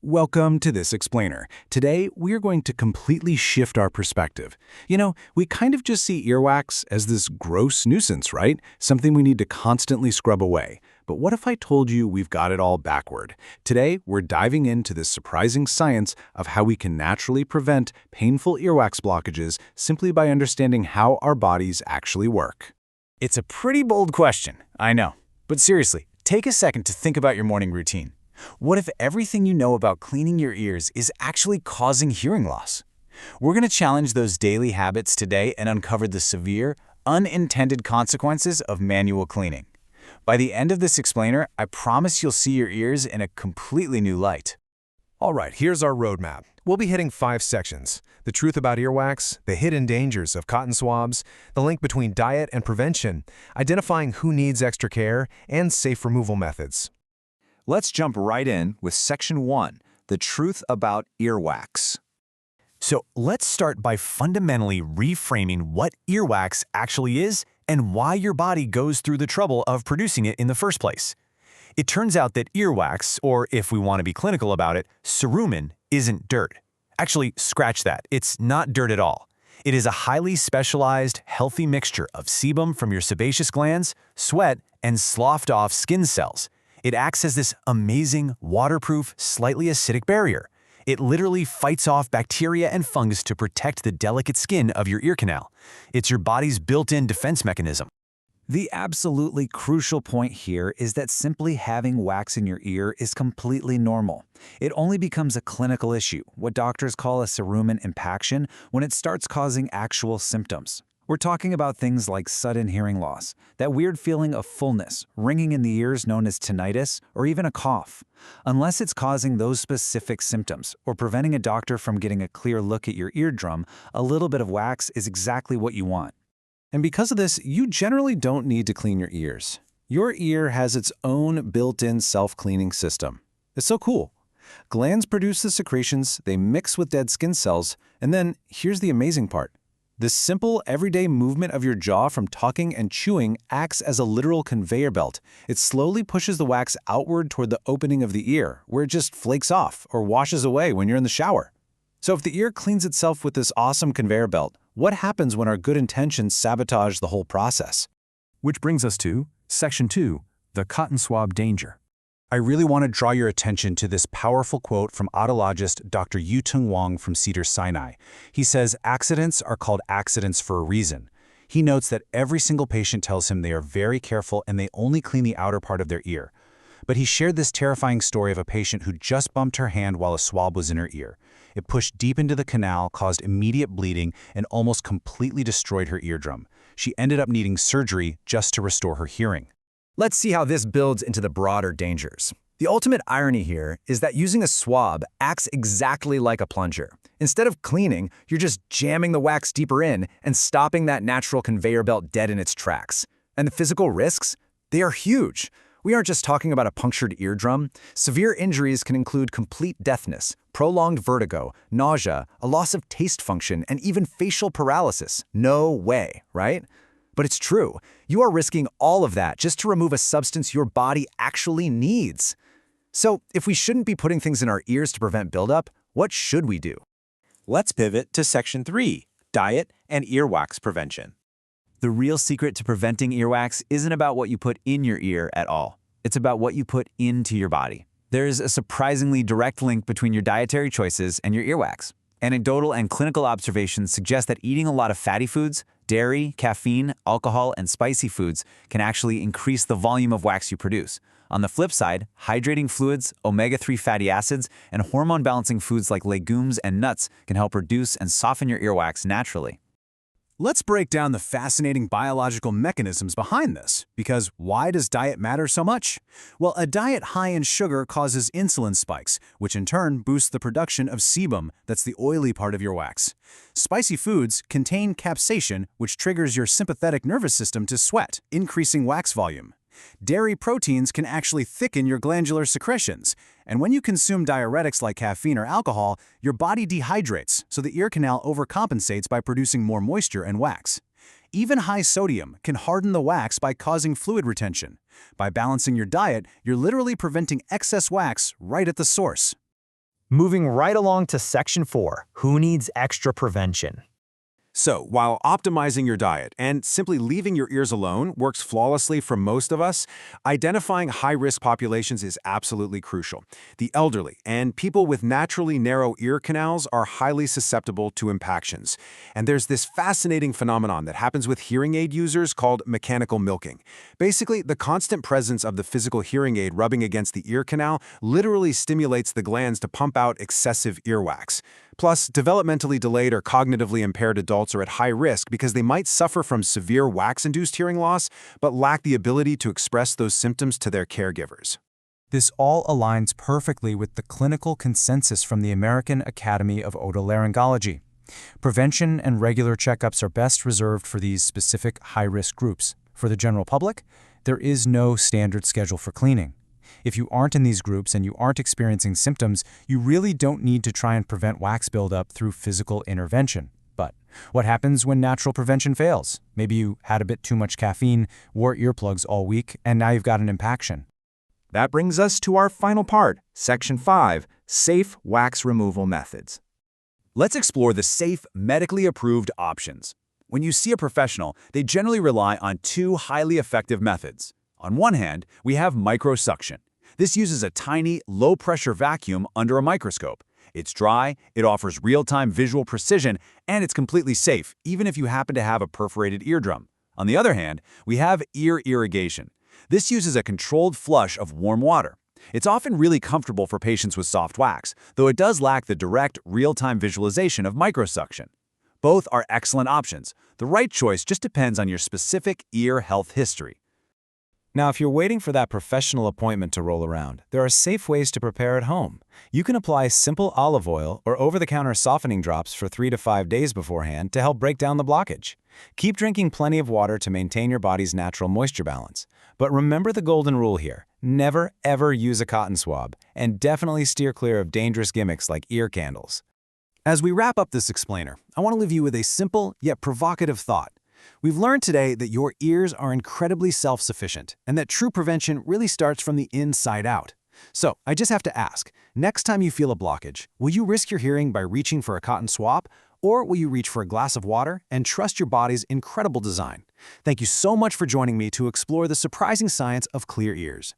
Welcome to This Explainer. Today, we're going to completely shift our perspective. We kind of just see earwax as this gross nuisance, right? Something we need to constantly scrub away. But what if I told you we've got it all backward? Today, we're diving into the surprising science of how we can naturally prevent painful earwax blockages simply by understanding how our bodies actually work. It's a pretty bold question, I know. But seriously, take a second to think about your morning routine. What if everything you know about cleaning your ears is actually causing hearing loss? We're going to challenge those daily habits today and uncover the severe, unintended consequences of manual cleaning. By the end of this explainer, I promise you'll see your ears in a completely new light. All right, here's our roadmap. We'll be hitting 5 sections: the truth about earwax, the hidden dangers of cotton swabs, the link between diet and prevention, identifying who needs extra care, and safe removal methods. Let's jump right in with Section 1, the truth about earwax. So let's start by fundamentally reframing what earwax actually is and why your body goes through the trouble of producing it in the first place. It turns out that earwax, or if we want to be clinical about it, cerumen, isn't dirt. Actually, scratch that. It's not dirt at all. It is a highly specialized, healthy mixture of sebum from your sebaceous glands, sweat, and sloughed-off skin cells. It acts as this amazing, waterproof, slightly acidic barrier. It literally fights off bacteria and fungus to protect the delicate skin of your ear canal. It's your body's built-in defense mechanism. The absolutely crucial point here is that simply having wax in your ear is completely normal. It only becomes a clinical issue, what doctors call a cerumen impaction, when it starts causing actual symptoms. We're talking about things like sudden hearing loss, that weird feeling of fullness, ringing in the ears known as tinnitus, or even a cough. Unless it's causing those specific symptoms or preventing a doctor from getting a clear look at your eardrum, a little bit of wax is exactly what you want. And because of this, you generally don't need to clean your ears. Your ear has its own built-in self-cleaning system. It's so cool. Glands produce the secretions, they mix with dead skin cells, and then here's the amazing part. This simple, everyday movement of your jaw from talking and chewing acts as a literal conveyor belt. It slowly pushes the wax outward toward the opening of the ear, where it just flakes off or washes away when you're in the shower. So if the ear cleans itself with this awesome conveyor belt, what happens when our good intentions sabotage the whole process? Which brings us to Section 2, the cotton swab danger. I really want to draw your attention to this powerful quote from otologist Dr. Yu-Tung Wang from Cedars-Sinai. He says, "Accidents are called accidents for a reason." He notes that every single patient tells him they are very careful and they only clean the outer part of their ear. But he shared this terrifying story of a patient who just bumped her hand while a swab was in her ear. It pushed deep into the canal, caused immediate bleeding, and almost completely destroyed her eardrum. She ended up needing surgery just to restore her hearing. Let's see how this builds into the broader dangers. The ultimate irony here is that using a swab acts exactly like a plunger. Instead of cleaning, you're just jamming the wax deeper in and stopping that natural conveyor belt dead in its tracks. And the physical risks? They are huge. We aren't just talking about a punctured eardrum. Severe injuries can include complete deafness, prolonged vertigo, nausea, a loss of taste function, and even facial paralysis. No way, right? But it's true. You are risking all of that just to remove a substance your body actually needs. So, if we shouldn't be putting things in our ears to prevent buildup, what should we do? Let's pivot to Section 3, diet and earwax prevention. The real secret to preventing earwax isn't about what you put in your ear at all. It's about what you put into your body. There's a surprisingly direct link between your dietary choices and your earwax. Anecdotal and clinical observations suggest that eating a lot of fatty foods, dairy, caffeine, alcohol, and spicy foods can actually increase the volume of wax you produce. On the flip side, hydrating fluids, omega-3 fatty acids, and hormone-balancing foods like legumes and nuts can help reduce and soften your earwax naturally. Let's break down the fascinating biological mechanisms behind this, because why does diet matter so much? Well, a diet high in sugar causes insulin spikes, which in turn boosts the production of sebum, that's the oily part of your wax. Spicy foods contain capsaicin, which triggers your sympathetic nervous system to sweat, increasing wax volume. Dairy proteins can actually thicken your glandular secretions, and when you consume diuretics like caffeine or alcohol, your body dehydrates, so the ear canal overcompensates by producing more moisture and wax. Even high sodium can harden the wax by causing fluid retention. By balancing your diet, you're literally preventing excess wax right at the source. Moving right along to Section 4, Who Needs Extra Prevention? So, while optimizing your diet and simply leaving your ears alone works flawlessly for most of us, identifying high-risk populations is absolutely crucial. The elderly and people with naturally narrow ear canals are highly susceptible to impactions. And there's this fascinating phenomenon that happens with hearing aid users called mechanical milking. Basically, the constant presence of the physical hearing aid rubbing against the ear canal literally stimulates the glands to pump out excessive earwax. Plus, developmentally delayed or cognitively impaired adults are at high risk because they might suffer from severe wax-induced hearing loss, but lack the ability to express those symptoms to their caregivers. This all aligns perfectly with the clinical consensus from the American Academy of Otolaryngology. Prevention and regular checkups are best reserved for these specific high-risk groups. For the general public, there is no standard schedule for cleaning. If you aren't in these groups and you aren't experiencing symptoms, you really don't need to try and prevent wax buildup through physical intervention. But what happens when natural prevention fails? Maybe you had a bit too much caffeine, wore earplugs all week, and now you've got an impaction. That brings us to our final part, Section 5, Safe Wax Removal Methods. Let's explore the safe, medically approved options. When you see a professional, they generally rely on two highly effective methods. On one hand, we have microsuction. This uses a tiny, low-pressure vacuum under a microscope. It's dry, it offers real-time visual precision, and it's completely safe, even if you happen to have a perforated eardrum. On the other hand, we have ear irrigation. This uses a controlled flush of warm water. It's often really comfortable for patients with soft wax, though it does lack the direct, real-time visualization of microsuction. Both are excellent options. The right choice just depends on your specific ear health history. Now, if you're waiting for that professional appointment to roll around, there are safe ways to prepare at home. You can apply simple olive oil or over-the-counter softening drops for 3 to 5 days beforehand to help break down the blockage. Keep drinking plenty of water to maintain your body's natural moisture balance. But remember the golden rule here. Never, ever use a cotton swab, and definitely steer clear of dangerous gimmicks like ear candles. As we wrap up this explainer, I want to leave you with a simple yet provocative thought. We've learned today that your ears are incredibly self-sufficient and that true prevention really starts from the inside out. So, I just have to ask, next time you feel a blockage, will you risk your hearing by reaching for a cotton swab, or will you reach for a glass of water and trust your body's incredible design? Thank you so much for joining me to explore the surprising science of clear ears.